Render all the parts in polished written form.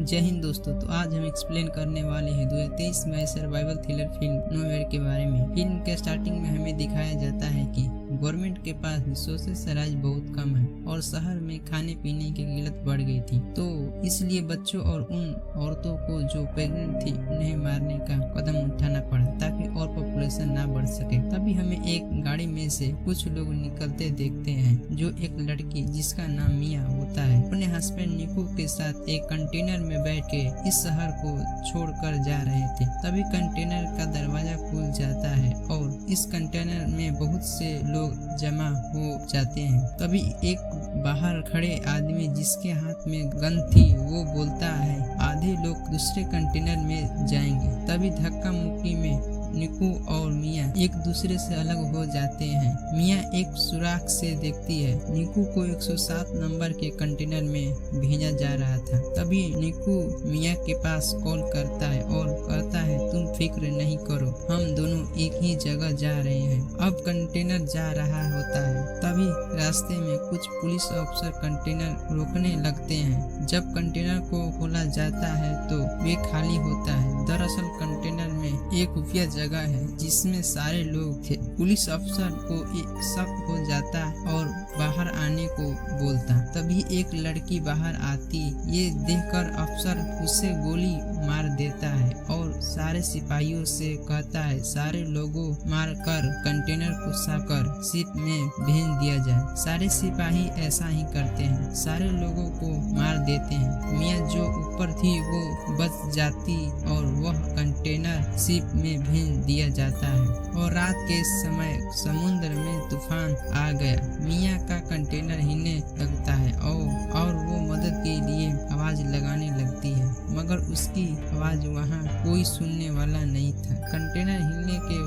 जय हिंद दोस्तों। तो आज हम एक्सप्लेन करने वाले हैं 2023 में सर्वाइवल थ्रिलर फिल्म नोवेयर के बारे में। फिल्म के स्टार्टिंग में हमें दिखाया जाता है कि गवर्नमेंट के पास रिसोर्सेस राइज बहुत कम है और शहर में खाने पीने की किल्लत बढ़ गई थी, तो इसलिए बच्चों और उन औरतों को जो प्रेग्नेंट थी उन्हें मारने का कदम उठाना पड़ा ताकि और पॉपुलेशन ना बढ़ सके। तभी हमें एक गाड़ी में से कुछ लोग निकलते देखते हैं, जो एक लड़की जिसका नाम मिया होता है अपने हस्बैंड निकू के साथ एक कंटेनर में बैठ के इस शहर को छोड़कर जा रहे थे। तभी कंटेनर का दरवाजा खुल जाता है और इस कंटेनर में बहुत से लोग जमा हो जाते हैं। तभी एक बाहर खड़े आदमी जिसके हाथ में गन थी वो बोलता है आधे लोग दूसरे कंटेनर में जाएंगे। तभी धक्का मुक्की में निकू और मिया एक दूसरे से अलग हो जाते हैं। मिया एक सुराख से देखती है निकू को 107 नंबर के कंटेनर में भेजा जा रहा था। तभी निकू मिया के पास कॉल करता है और कहता है तुम फिक्र नहीं करो, हम दोनों एक ही जगह जा रहे हैं। अब कंटेनर जा रहा होता है। तभी रास्ते में कुछ पुलिस अफसर कंटेनर रोकने लगते हैं। जब कंटेनर को खोला जाता है तो वे खाली होता है। दरअसल कंटेनर में एक खुफिया जगह है जिसमें सारे लोग थे। पुलिस अफसर को एक शक हो जाता और बाहर आने को बोलता। तभी एक लड़की बाहर आती, ये देखकर अफसर उसे गोली मार देता है और सारे सिपाहियों से कहता है सारे लोगों मार कर कंटेनर को साकर शिप में भेज दिया जाए। सारे सिपाही ऐसा ही करते हैं, सारे लोगों को मार देते हैं। मिया जो ऊपर थी वो बच जाती और वह कंटेनर शिप में भेज दिया जाता है। और रात के समय समुद्र में तूफान आ गया। मिया का कंटेनर हिलने लगता है और वो मदद के लिए आवाज लगाने लगती है, मगर उसकी आवाज वहाँ कोई सुनने वाला नहीं था। कंटेनर हिलने के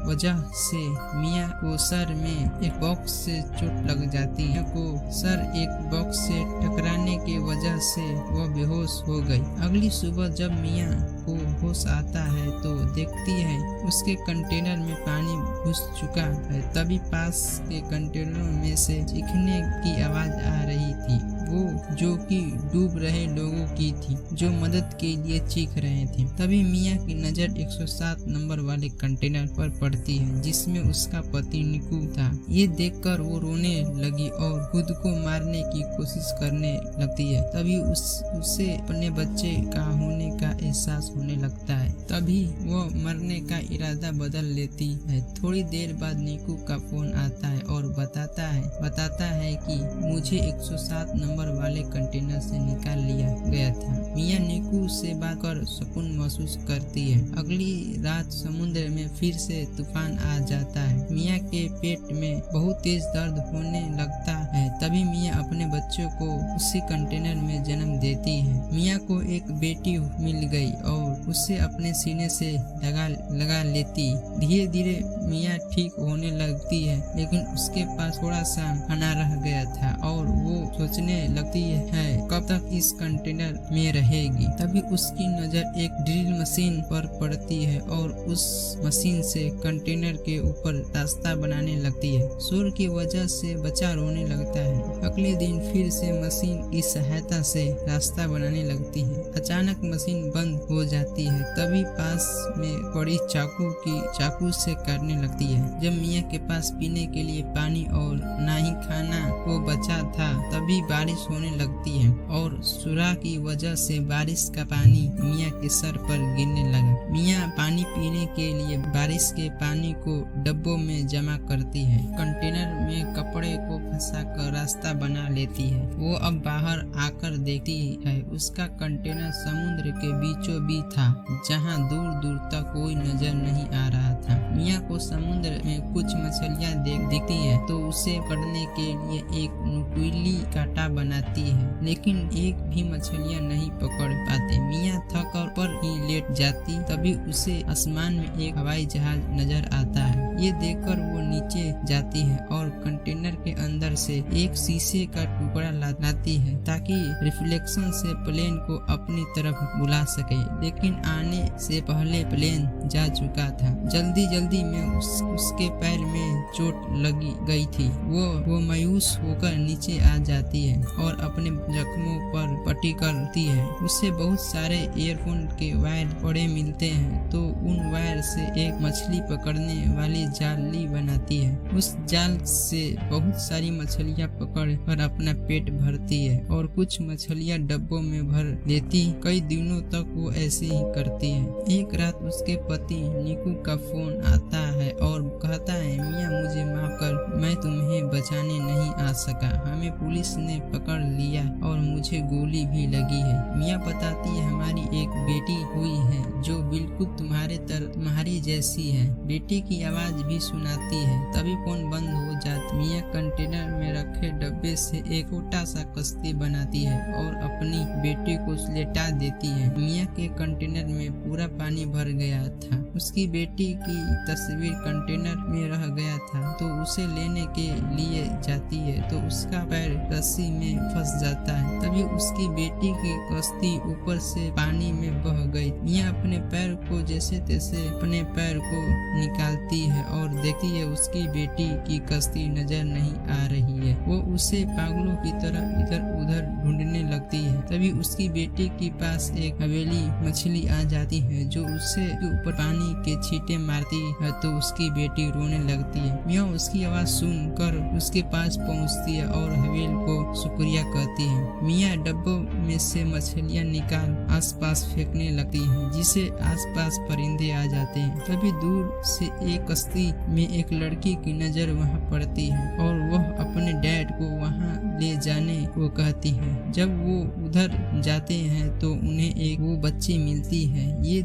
वजह से मिया को सर में एक बॉक्स से चोट लग जाती है। को सर एक बॉक्स से टकराने के वजह से वह बेहोश हो गई। अगली सुबह जब मिया को होश आता है तो देखती है उसके कंटेनर में पानी घुस चुका है। तभी पास के कंटेनरों में से चीखने की आवाज आ रही थी, वो जो कि डूब रहे लोगों की थी जो मदद के लिए चीख रहे थे। तभी मिया की नजर 107 नंबर वाले कंटेनर पर पड़ती है जिसमें उसका पति निकू था। ये देखकर वो रोने लगी और खुद को मारने की कोशिश करने लगती है। तभी उसे अपने बच्चे का होने का एहसास होने लगता है। तभी वो मरने का इरादा बदल लेती है। थोड़ी देर बाद निकू का फोन आता है और बताता है कि मुझे 107 नंबर वाले कंटेनर से निकाल लिया गया था। मिया निकू से बात कर सुकून महसूस करती है। अगली रात समुद्र में फिर से तूफान आ जाता है। मिया के पेट में बहुत तेज दर्द होने लगता है। तभी मिया अपने बच्चों को उसी कंटेनर में जन्म देती है। मिया को एक बेटी मिल गई और उसे अपने सीने से लगा लेती। धीरे धीरे मिया ठीक होने लगती है, लेकिन उसके पास थोड़ा सा खाना रह गया था और वो सोचने लगती है कब तक इस कंटेनर में रहेगी। तभी उसकी नजर एक ड्रिल मशीन पर पड़ती है और उस मशीन से कंटेनर के ऊपर रास्ता बनाने लगती है। शोर की वजह से बच्चा रोने लगता है। अगले दिन फिर से मशीन की सहायता से रास्ता बनाने लगती है। अचानक मशीन बंद हो जाती है। तभी पास में पड़ी चाकू से काटने लगती है। जब मिया के पास पीने के लिए पानी और ना ही खाना को बचा था, तभी बारिश होने लगती है और सुराख की वजह से बारिश का पानी मिया के सर पर गिरने लगा। मिया पानी पीने के लिए बारिश के पानी को डब्बों में जमा करती है। कंटेनर में कपड़े को फंसाकर रास्ता बना लेती है। वो अब बाहर आकर देखती है उसका कंटेनर समुद्र के बीचों बीच था, जहाँ दूर दूर तक कोई नजर नहीं आ रहा था। मिया को समुद्र में कुछ मछलियाँ दिखती है तो उसे पकड़ने के लिए एक नुकीली कांटा बनाती है, लेकिन एक भी मछलियाँ नहीं पकड़ पाते। मिया थक पर ही लेट जाती तभी उसे आसमान में एक हवाई जहाज नजर आता है। ये देखकर वो नीचे जाती है और कंटेनर के अंदर से एक शीशे का टुकड़ा लाती है ताकि रिफ्लेक्शन से प्लेन को अपनी तरफ बुला सके, लेकिन आने से पहले प्लेन जा चुका था। जल्दी में उसके पैर में चोट लगी गई थी। वो मायूस होकर नीचे आ जाती है और अपने जख्मों पर पट्टी करती है। उसे बहुत सारे ईयरफोन के वायर पड़े मिलते हैं तो उन वायर से एक मछली पकड़ने वाली जाली बनाती है। उस जाल से बहुत सारी मछलियां पकड़ कर अपना पेट भरती है और कुछ मछलियां डब्बों में भर लेती। कई दिनों तक वो ऐसे ही करती है। एक रात उसके पति निकू का फोन आता है और कहता है, मियाँ मुझे माफ कर, मैं तुम्हें बचाने नहीं आ सका। हमें पुलिस ने पकड़ लिया और मुझे गोली भी लगी है। मियाँ बताती है, हमारी एक बेटी हुई है जो बिल्कुल तुम्हारी जैसी है। बेटी की आवाज भी सुनाती है। तभी फोन बंद हो जाती। मियाँ कंटेनर में रखे डब्बे से एक छोटा सा कश्ती बनाती है और अपनी बेटी को लेटा देती है। मियाँ के कंटेनर में पूरा पानी भर गया था। उसकी बेटी की तस्वीर कंटेनर में रह गया था तो उसे लेने के लिए जाती है तो उसका पैर रस्सी में फंस जाता है। तभी उसकी बेटी की कश्ती ऊपर से पानी में बह गई। मियाँ अपने पैर को जैसे तैसे अपने पैर को निकालती है और देखती है उसकी बेटी की कश्ती नजर नहीं आ रही है। वो उसे पागलों की तरह इधर उधर ढूंढने लगती है। तभी उसकी बेटी के पास एक हवेली मछली आ जाती है जो उससे ऊपर पानी के छींटे मारती है तो उसकी बेटी रोने लगती है। मियाँ उसकी आवाज सुनकर उसके पास पहुँचती है और हवेल को शुक्रिया कहती है। मियाँ डब्बों में से मछलियाँ निकाल आसपास फेंकने लगती हैं जिसे आसपास परिंदे आ जाते हैं। तभी दूर से एक कश्ती में एक लड़की की नजर वहाँ पड़ती है और वह अपने डैड को वहाँ ले जाने को कहती है। जब वो उधर जाते हैं तो उन्हें एक वो बच्ची मिलती है। ये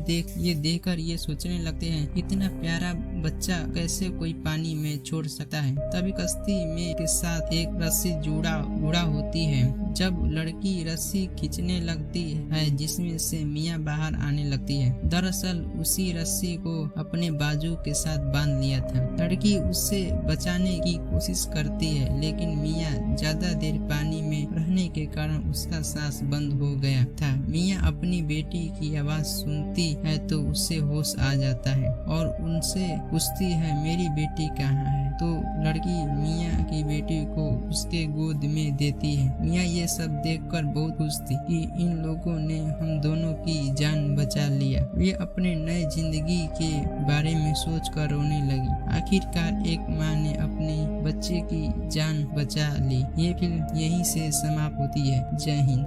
देखकर ये सोचने लगते हैं इतना प्यारा बच्चा कैसे कोई पानी में छोड़ सकता है। तभी कश्ती में के साथ एक रस्सी जुड़ा होती है। जब लड़की रस्सी खींचने लगती है जिसमें से मियाँ बाहर आने लगती है। दरअसल उसी रस्सी को अपने बाजू के साथ बांध लिया था। लड़की उससे बचाने की कोशिश करती है लेकिन मियाँ ज्यादा देर पानी में रहने के कारण उसका सांस बंद हो गया था। मियाँ अपनी बेटी की आवाज सुनती है तो उससे होश आ जाता है और उनसे पूछती है, मेरी बेटी कहाँ है? तो लड़की मियाँ की बेटी को उसके गोद में देती है। मियाँ ये सब देखकर बहुत खुश थी कि इन लोगों ने हम दोनों की जान बचा लिया। वे अपने नए जिंदगी के बारे में सोचकर रोने लगी। आखिरकार एक माँ ने अपने बच्चे की जान बचा ली। ये फिल्म यहीं से समाप्त होती है। जय हिंद।